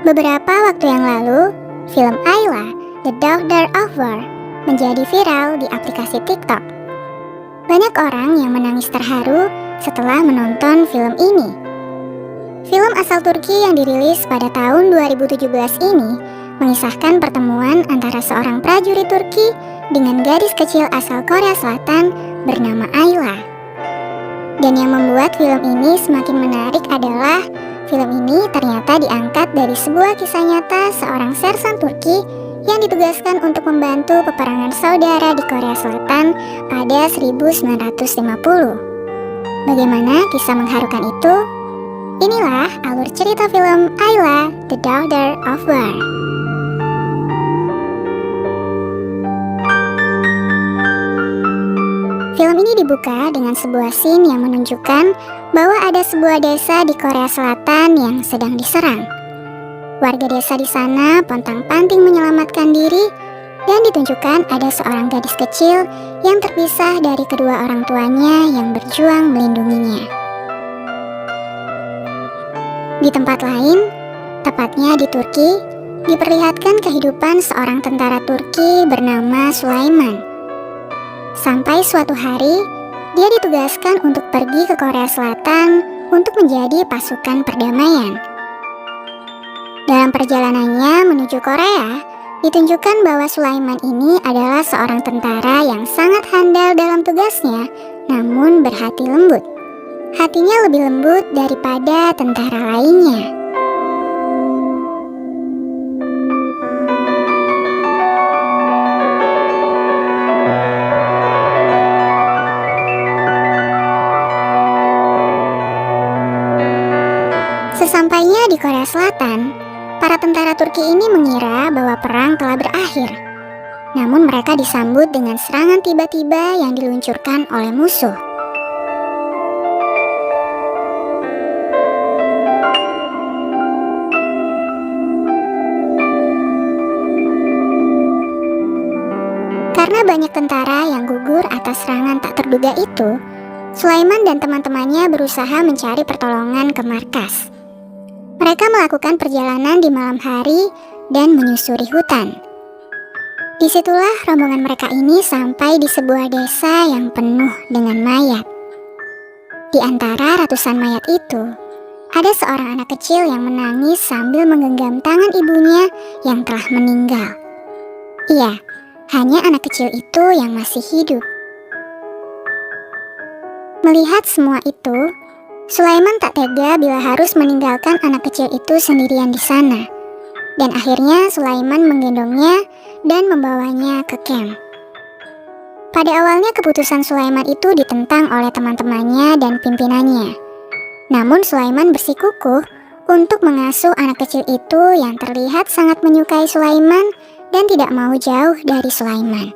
Beberapa waktu yang lalu, film Ayla, The Daughter of War, menjadi viral di aplikasi TikTok. Banyak orang yang menangis terharu setelah menonton film ini. Film asal Turki yang dirilis pada tahun 2017 ini mengisahkan pertemuan antara seorang prajurit Turki dengan gadis kecil asal Korea Selatan bernama Ayla. Dan yang membuat film ini semakin menarik adalah film ini ternyata diangkat dari sebuah kisah nyata seorang sersan Turki yang ditugaskan untuk membantu peperangan saudara di Korea Selatan pada 1950. Bagaimana kisah mengharukan itu? Inilah alur cerita film Ayla, The Daughter of War. Film ini dibuka dengan sebuah scene yang menunjukkan bahwa ada sebuah desa di Korea Selatan yang sedang diserang. Warga desa di sana pontang-panting menyelamatkan diri dan ditunjukkan ada seorang gadis kecil yang terpisah dari kedua orang tuanya yang berjuang melindunginya. Di tempat lain, tepatnya di Turki, diperlihatkan kehidupan seorang tentara Turki bernama Sulaiman. Sampai suatu hari, dia ditugaskan untuk pergi ke Korea Selatan untuk menjadi pasukan perdamaian. Dalam perjalanannya menuju Korea, ditunjukkan bahwa Sulaiman ini adalah seorang tentara yang sangat handal dalam tugasnya, namun berhati lembut. Hatinya lebih lembut daripada tentara lainnya. Sesampainya di Korea Selatan, para tentara Turki ini mengira bahwa perang telah berakhir. Namun mereka disambut dengan serangan tiba-tiba yang diluncurkan oleh musuh. Karena banyak tentara yang gugur atas serangan tak terduga itu, Sulaiman dan teman-temannya berusaha mencari pertolongan ke markas. Mereka melakukan perjalanan di malam hari dan menyusuri hutan. Disitulah rombongan mereka ini sampai di sebuah desa yang penuh dengan mayat. Di antara ratusan mayat itu, ada seorang anak kecil yang menangis sambil menggenggam tangan ibunya yang telah meninggal. Iya, hanya anak kecil itu yang masih hidup. Melihat semua itu, Sulaiman tak tega bila harus meninggalkan anak kecil itu sendirian di sana. Dan akhirnya Sulaiman menggendongnya dan membawanya ke camp. Pada awalnya keputusan Sulaiman itu ditentang oleh teman-temannya dan pimpinannya. Namun Sulaiman bersikukuh untuk mengasuh anak kecil itu yang terlihat sangat menyukai Sulaiman dan tidak mau jauh dari Sulaiman.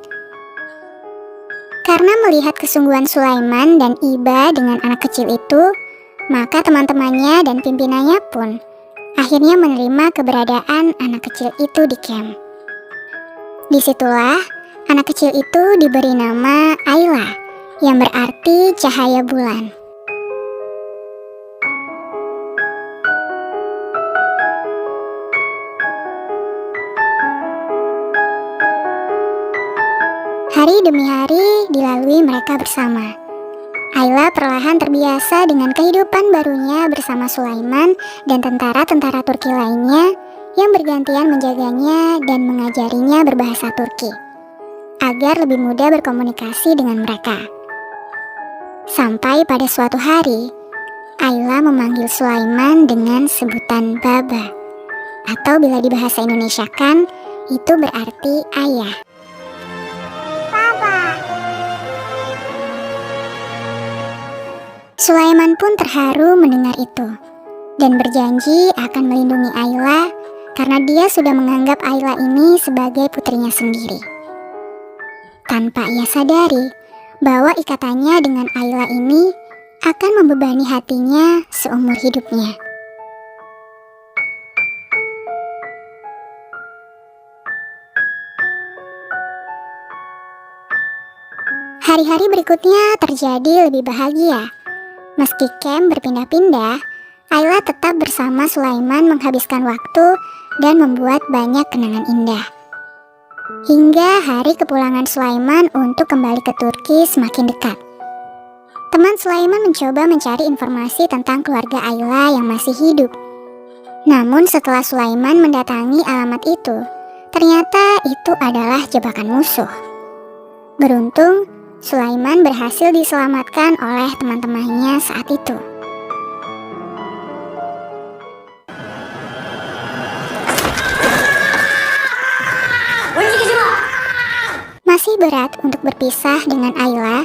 Karena melihat kesungguhan Sulaiman dan iba dengan anak kecil itu, maka teman-temannya dan pimpinannya pun akhirnya menerima keberadaan anak kecil itu di camp. Disitulah anak kecil itu diberi nama Ayla, yang berarti cahaya bulan. Hari demi hari dilalui mereka bersama. Ayla perlahan terbiasa dengan kehidupan barunya bersama Sulaiman dan tentara-tentara Turki lainnya yang bergantian menjaganya dan mengajarinya berbahasa Turki, agar lebih mudah berkomunikasi dengan mereka. Sampai pada suatu hari, Ayla memanggil Sulaiman dengan sebutan Baba, atau bila dibahasa Indonesiakan, itu berarti ayah. Sulaiman pun terharu mendengar itu dan berjanji akan melindungi Ayla karena dia sudah menganggap Ayla ini sebagai putrinya sendiri. Tanpa ia sadari bahwa ikatannya dengan Ayla ini akan membebani hatinya seumur hidupnya. Hari-hari berikutnya terjadi lebih bahagia. Meski camp berpindah-pindah, Ayla tetap bersama Sulaiman menghabiskan waktu dan membuat banyak kenangan indah. Hingga hari kepulangan Sulaiman untuk kembali ke Turki semakin dekat. Teman Sulaiman mencoba mencari informasi tentang keluarga Ayla yang masih hidup. Namun setelah Sulaiman mendatangi alamat itu, ternyata itu adalah jebakan musuh. Beruntung, Sulaiman berhasil diselamatkan oleh teman-temannya saat itu. Masih berat untuk berpisah dengan Ayla,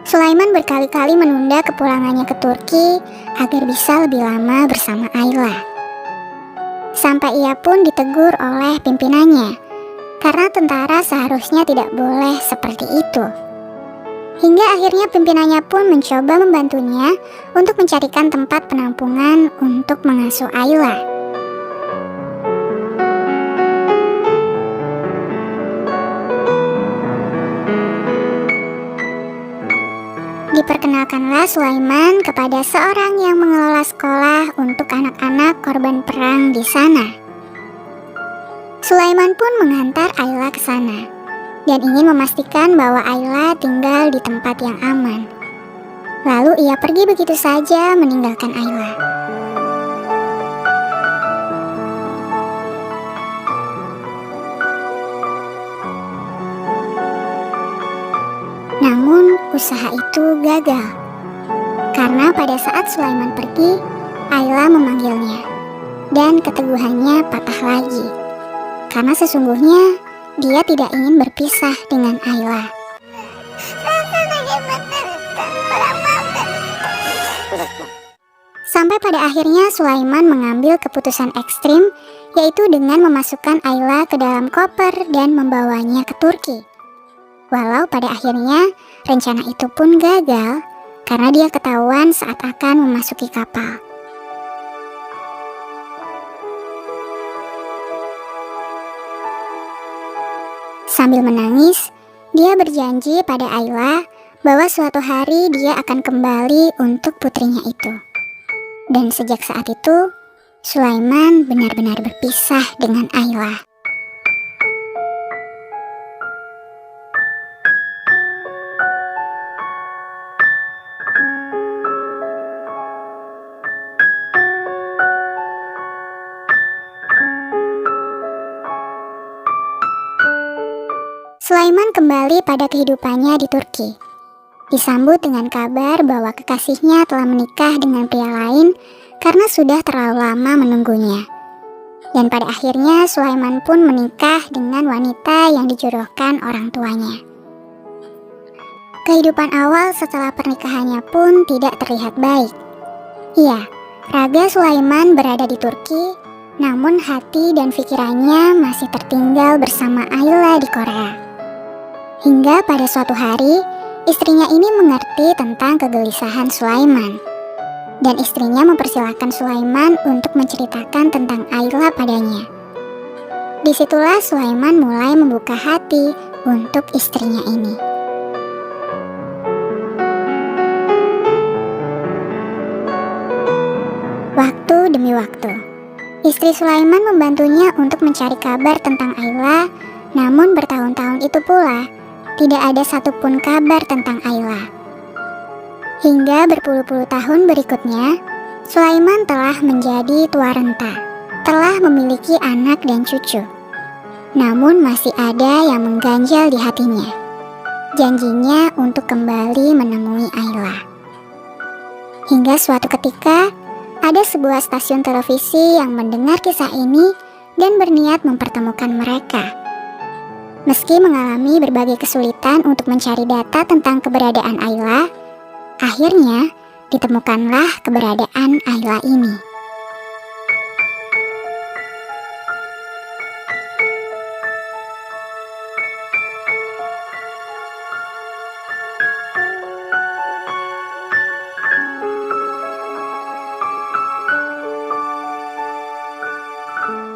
Sulaiman berkali-kali menunda kepulangannya ke Turki agar bisa lebih lama bersama Ayla. Sampai ia pun ditegur oleh pimpinannya, karena tentara seharusnya tidak boleh seperti itu. Hingga akhirnya pimpinannya pun mencoba membantunya untuk mencarikan tempat penampungan untuk mengasuh Ayla. Diperkenalkanlah Sulaiman kepada seorang yang mengelola sekolah untuk anak-anak korban perang di sana. Sulaiman pun mengantar Ayla ke sana dan ingin memastikan bahwa Ayla tinggal di tempat yang aman. Lalu ia pergi begitu saja meninggalkan Ayla. Namun usaha itu gagal, karena pada saat Sulaiman pergi, Ayla memanggilnya, dan keteguhannya patah lagi, karena sesungguhnya dia tidak ingin berpisah dengan Ayla. Sampai pada akhirnya Sulaiman mengambil keputusan ekstrim, yaitu dengan memasukkan Ayla ke dalam koper dan membawanya ke Turki. Walau pada akhirnya rencana itu pun gagal karena dia ketahuan saat akan memasuki kapal. Sambil menangis, dia berjanji pada Ayla bahwa suatu hari dia akan kembali untuk putrinya itu. Dan sejak saat itu, Sulaiman benar-benar berpisah dengan Ayla. Sulaiman kembali pada kehidupannya di Turki. Disambut dengan kabar bahwa kekasihnya telah menikah dengan pria lain karena sudah terlalu lama menunggunya. Dan pada akhirnya Sulaiman pun menikah dengan wanita yang dijodohkan orang tuanya. Kehidupan awal setelah pernikahannya pun tidak terlihat baik. Iya, raga Sulaiman berada di Turki, namun hati dan pikirannya masih tertinggal bersama Ayla di Korea. Hingga pada suatu hari, istrinya ini mengerti tentang kegelisahan Sulaiman. Dan istrinya mempersilahkan Sulaiman untuk menceritakan tentang Ayla padanya. Disitulah Sulaiman mulai membuka hati untuk istrinya ini. Waktu demi waktu, istri Sulaiman membantunya untuk mencari kabar tentang Ayla, namun bertahun-tahun itu pula, tidak ada satupun kabar tentang Ayla. Hingga berpuluh-puluh tahun berikutnya, Sulaiman telah menjadi tua renta, telah memiliki anak dan cucu. Namun masih ada yang mengganjal di hatinya. Janjinya untuk kembali menemui Ayla. Hingga suatu ketika, ada sebuah stasiun televisi yang mendengar kisah ini dan berniat mempertemukan mereka. Meski mengalami berbagai kesulitan untuk mencari data tentang keberadaan Ayla, akhirnya ditemukanlah keberadaan Ayla ini.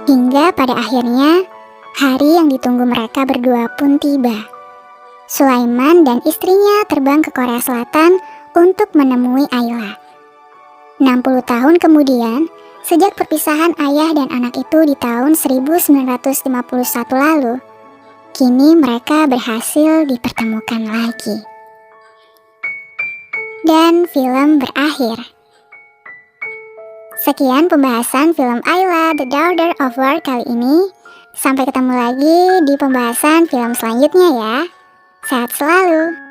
Hingga pada akhirnya, hari yang ditunggu mereka berdua pun tiba. Sulaiman dan istrinya terbang ke Korea Selatan untuk menemui Ayla. 60 tahun kemudian, sejak perpisahan ayah dan anak itu di tahun 1951 lalu, kini mereka berhasil dipertemukan lagi. Dan film berakhir. Sekian pembahasan film Ayla, The Daughter of War kali ini. Sampai ketemu lagi di pembahasan film selanjutnya ya. Sehat selalu.